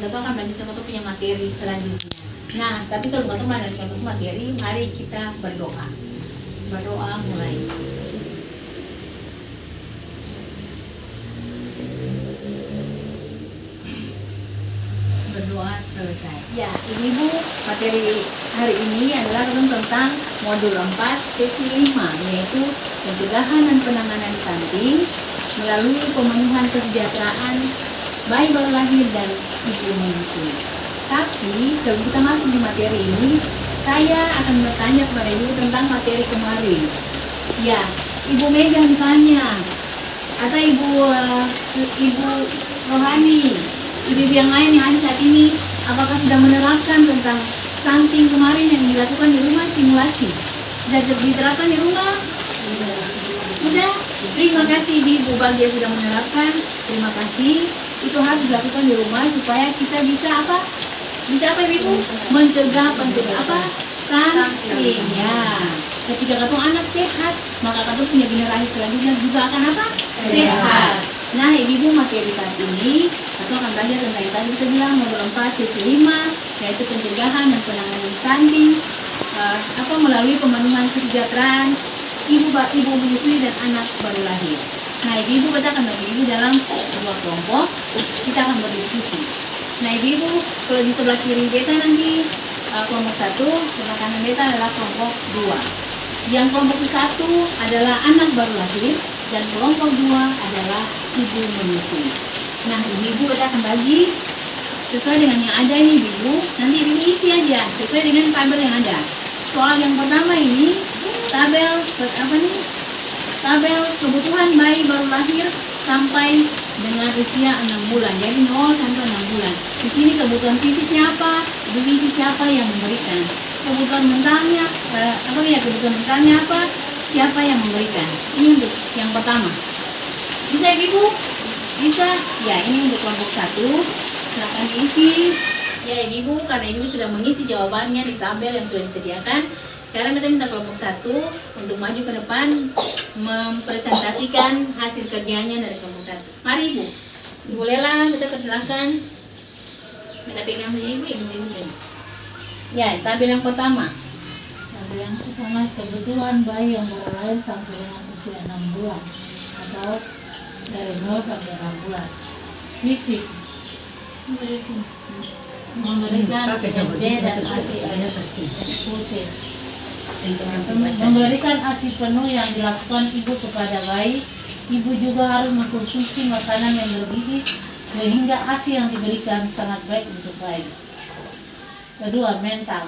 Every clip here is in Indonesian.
kita akan melanjutkan untuk punya materi selanjutnya. Nah, tapi sebelum kita melanjutkan untuk materi, mari kita berdoa. Berdoa mulai. Berdoa selesai. Ya, Ibu, materi hari ini adalah tentang modul 4 sesi 5, yaitu pencegahan dan penanganan stunting melalui pemenuhan kesejahteraan bayi baru lahir dan ibu menyusui. Tapi sebelum kita masuk di materi ini, saya akan bertanya kepada Ibu tentang materi kemarin. Ya, Ibu Mega ditanya, atau Ibu Rohani, ibu yang lain yang ada saat ini, apakah sudah menerapkan tentang stunting kemarin yang dilakukan di rumah simulasi? Sudah diterapkan di rumah? Sudah? Terima kasih Ibu bagi yang sudah menerapkan. Terima kasih. Itu harus dilakukan di rumah supaya kita bisa apa? Bisa apa Ibu? Mencegah apa? Stunting. Ya. Ketika katong anak sehat, maka katong punya generasi selanjutnya juga akan apa? Sehat. Nah, Ibu materi saat ini atau akan belajar tentang yang tadi kita bilang modul 4 sesi 5, yaitu pencegahan dan penanganan stunting melalui pemenuhan kesejahteraan ibu menyusui dan anak baru lahir. Nah, Ibu kita akan bagi Ibu dalam 2 kelompok. Kita akan berdiskusi. Nah, Ibu kalau di sebelah kiri beta nanti kelompok 1, sebelah kanan beta adalah kelompok 2. Yang kelompok 1 adalah anak baru lahir dan kelompok 2 adalah ibu menyusui. Nah, Ibu kita akan bagi sesuai dengan yang ada ini Ibu. Nanti Ibu isi aja sesuai dengan tabel yang ada. Soal yang pertama ini tabel kebutuhan bayi baru lahir sampai dengan usia 6 bulan. Jadi 0 sampai 6 bulan. Di sini kebutuhan fisiknya apa? Ibu isi siapa yang memberikan. Kebutuhan mentalnya kebutuhan mentalnya apa? Siapa yang memberikan. Ini untuk yang pertama. Bisa Ibu? Bisa? Ya, ini untuk kelompok 1. Silakan diisi. Ya Ibu, karena Ibu sudah mengisi jawabannya di tabel yang sudah disediakan. Sekarang kita minta kelompok 1 untuk maju ke depan mempresentasikan hasil kerjanya dari kelompok 1. Mari Ibu. Ibu Lela, kita persilakan. Kita pegang saja Ibu. Ya, tabel yang pertama. Tabel yang pertama kebutuhan bayi yang baru lahir sampai dengan usia 6 bulan atau dari 0 sampai 6 bulan. Fisik memberikan IMD dan ASI eksklusif. Memberikan ASI penuh yang dilakukan ibu kepada bayi. Ibu juga harus mengkonsumsi makanan yang bergizi sehingga ASI yang diberikan sangat baik untuk bayi. Kedua, mental.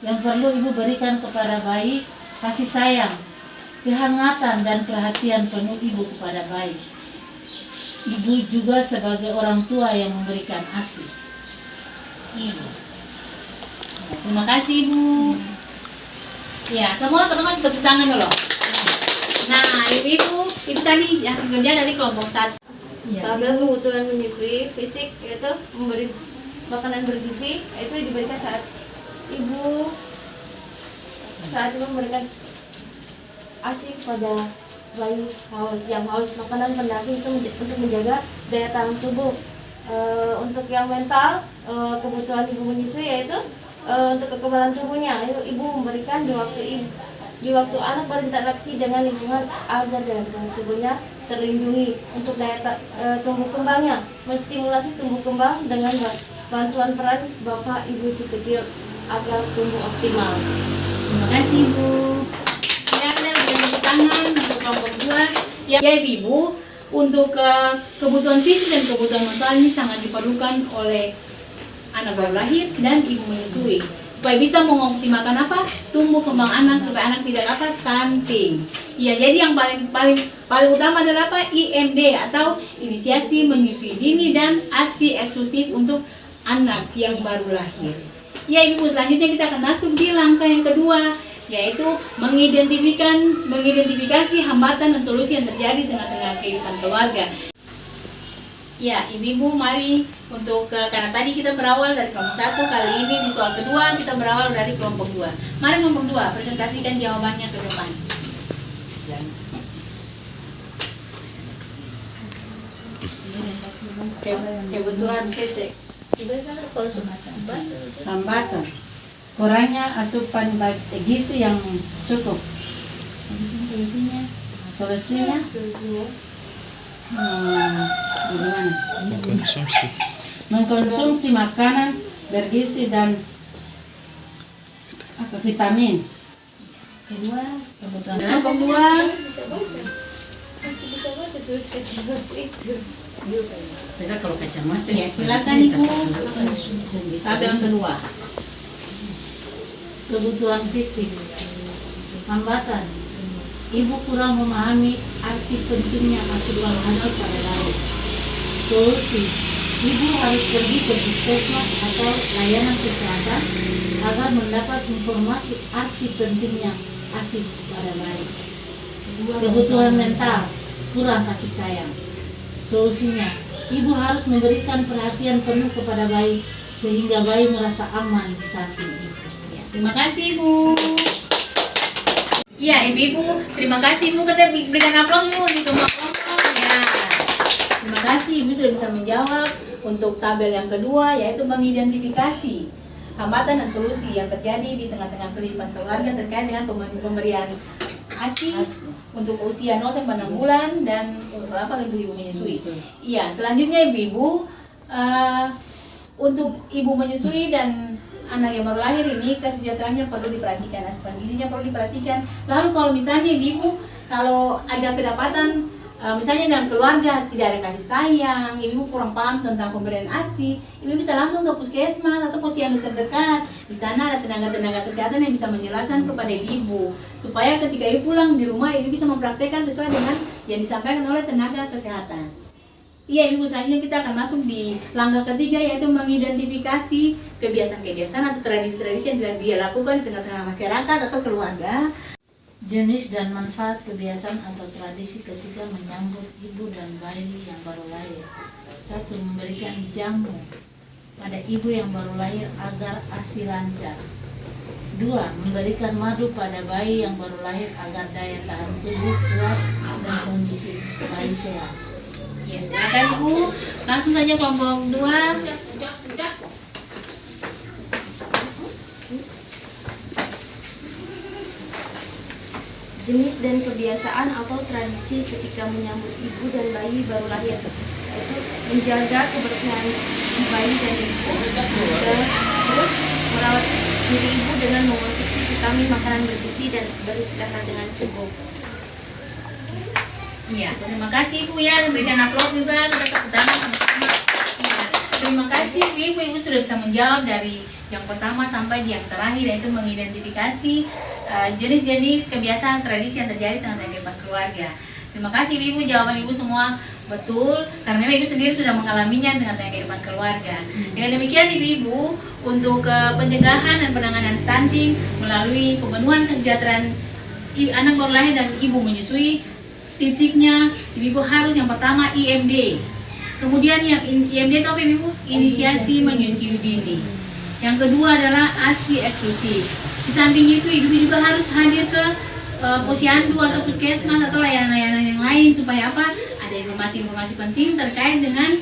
Yang perlu ibu berikan kepada bayi kasih sayang, kehangatan dan perhatian penuh ibu kepada bayi. Ibu juga sebagai orang tua yang memberikan ASI. Terima kasih Ibu. Ya, semua teman kasih tepuk tangan dulu. Nah, Ibu, itu tadi hasil kerja dari kelompok 1. Tabel kebutuhan menyusui fisik yaitu memberi makanan bergizi, itu diberikan saat ibu memberikan ASI pada bayi yang haus. Makanan pendamping itu untuk menjaga daya tahan tubuh. Untuk yang mental, kebutuhan ibu menyusui yaitu untuk kekebalan tubuhnya. Itu ibu memberikan di waktu anak baru berinteraksi dengan lingkungan agar daya tahan tubuhnya terlindungi. Untuk daya tumbuh kembangnya, menstimulasi tumbuh kembang dengan bantuan peran bapak ibu si kecil agar tumbuh optimal. Terima kasih Ibu. Ya, saya beri tangan untuk kelompok 2. Ya Ibu, untuk kebutuhan fisik dan kebutuhan mental ini sangat diperlukan oleh anak baru lahir dan ibu menyusui supaya bisa mengoptimalkan apa? Tumbuh kembang anak supaya anak tidak apa? Stunting. Ya, jadi yang paling utama adalah apa? IMD atau inisiasi menyusui dini dan ASI eksklusif untuk anak yang baru lahir. Ya Ibu, selanjutnya kita akan masuk di langkah yang kedua, yaitu mengidentifikasi hambatan dan solusi yang terjadi di tengah-tengah kehidupan keluarga. Ya, Ibu, mari karena tadi kita berawal dari kelompok 1, kali ini di soal kedua kita berawal dari kelompok 2. Mari kelompok 2, presentasikan jawabannya ke depan. Kebutuhan fisik. Hambatan. Kurangnya asupan gizi yang cukup. Solusinya Solusinya Solusinya bagaimana? Mengkonsumsi. Mengkonsumsi makanan bergizi dan vitamin. kedua kebutuhan kelompok 2 bisa baca. Masih bisa baca tulis kacamata itu. Beda kalau kacamata. ya silakan ibu tabel yang kedua. Kebutuhan fisik. Hambatan. Ibu kurang memahami arti pentingnya asupan gizi pada bayi. Solusi. Ibu harus pergi ke puskesmas atau layanan kesehatan agar mendapat informasi arti pentingnya ASI pada bayi. Kebutuhan mental. Kurang kasih sayang. Solusinya, ibu harus memberikan perhatian penuh kepada bayi sehingga bayi merasa aman di samping ibu. Ya, terima kasih ibu. Iya ibu-ibu, terima kasih ibu, kita berikan aplaus bu di semua kelompok ya. Terima kasih ibu sudah bisa menjawab untuk tabel yang kedua, yaitu mengidentifikasi hambatan dan solusi yang terjadi di tengah-tengah kehidupan keluarga terkait dengan pemberian ASI untuk usia 0 sampai 6 bulan dan untuk ibu menyusui. Iya, selanjutnya ibu-ibu, untuk ibu menyusui dan anak yang baru lahir ini kesejahteraannya perlu diperhatikan, asupan gizinya perlu diperhatikan. Lalu kalau misalnya ibu kalau ada kedapatan misalnya dalam keluarga tidak ada kasih sayang, ibu kurang paham tentang pemberian ASI, ibu bisa langsung ke puskesmas atau posyandu terdekat. Di sana ada tenaga-tenaga kesehatan yang bisa menjelaskan kepada ibu supaya ketika ibu pulang di rumah ibu bisa mempraktekkan sesuai dengan yang disampaikan oleh tenaga kesehatan. Iya ibu, selanjutnya kita akan masuk di langkah ketiga, yaitu mengidentifikasi kebiasaan-kebiasaan atau tradisi-tradisi yang telah dia lakukan di tengah-tengah masyarakat atau keluarga. Jenis dan manfaat kebiasaan atau tradisi ketika menyambut ibu dan bayi yang baru lahir. 1. Memberikan jamu pada ibu yang baru lahir agar ASI lancar. 2. Memberikan madu pada bayi yang baru lahir agar daya tahan tubuh kuat dan kondisi bayi sehat. Ya, silakan ibu, langsung saja kelompok 2. jenis dan kebiasaan atau tradisi ketika menyambut ibu dan bayi baru lahir, yaitu menjaga kebersihan si bayi dan ibu, terus merawat diri ibu dengan mengonsumsi vitamin, makanan bergizi dan beristirahat dengan cukup. Iya, terima kasih ibu ya, berikan aplaus juga, kita tepuk tangan sama-sama. Ya, terima kasih ibu sudah bisa menjawab dari yang pertama sampai yang terakhir, yaitu mengidentifikasi jenis-jenis kebiasaan tradisi yang terjadi tengah kehidupan keluarga. Terima kasih ibu, jawaban ibu semua betul karena memang ibu sendiri sudah mengalaminya dengan kehidupan keluarga. Dengan demikian ibu-ibu, untuk pencegahan dan penanganan stunting melalui pemenuhan kesejahteraan anak baru lahir dan ibu menyusui, titiknya ibu harus yang pertama IMD. Kemudian yang IMD itu apa ibu? Inisiasi menyusui dini. Yang kedua adalah ASI eksklusif. Di samping itu ibu juga harus hadir ke posyandu atau puskesmas atau layanan-layanan yang lain supaya apa? Ada informasi-informasi penting terkait dengan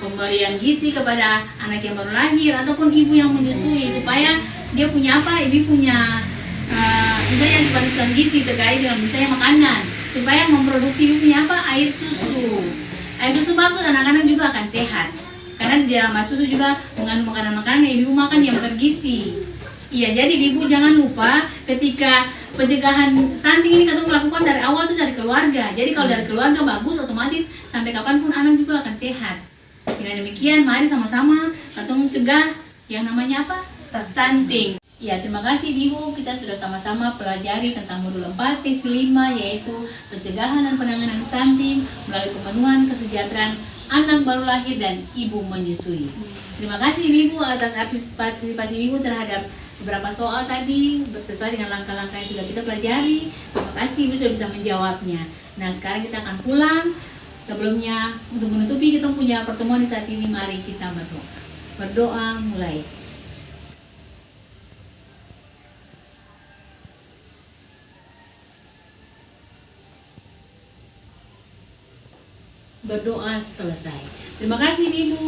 pemberian gizi kepada anak yang baru lahir ataupun ibu yang menyusui supaya dia punya apa? Ibu punya misalnya asupan gizi terkait dengan misalnya makanan supaya memproduksi ibu punya apa? Air susu. Air susu bagus, anak-anak juga akan sehat. Karena di dalam susu juga mengandung makanan-makanan yang ibu makan yang bergizi. Iya, jadi ibu jangan lupa ketika pencegahan stunting ini kita melakukan dari awal itu dari keluarga. Jadi kalau dari keluarga bagus, otomatis sampai kapanpun anak juga akan sehat. Dengan demikian, mari sama-sama kita mencegah yang namanya apa? Stunting. Ya, terima kasih Ibu. Kita sudah sama-sama pelajari tentang modul 4 sesi 5, yaitu pencegahan dan penanganan stunting melalui pemenuhan kesejahteraan anak baru lahir dan ibu menyusui. Terima kasih Ibu atas partisipasi Ibu terhadap beberapa soal tadi sesuai dengan langkah-langkah yang sudah kita pelajari. Terima kasih Ibu sudah bisa menjawabnya. Nah, sekarang kita akan pulang. Sebelumnya, untuk menutupi kita punya pertemuan di saat ini, mari kita berdoa. Berdoa mulai. Berdoa selesai. Terima kasih Ibu.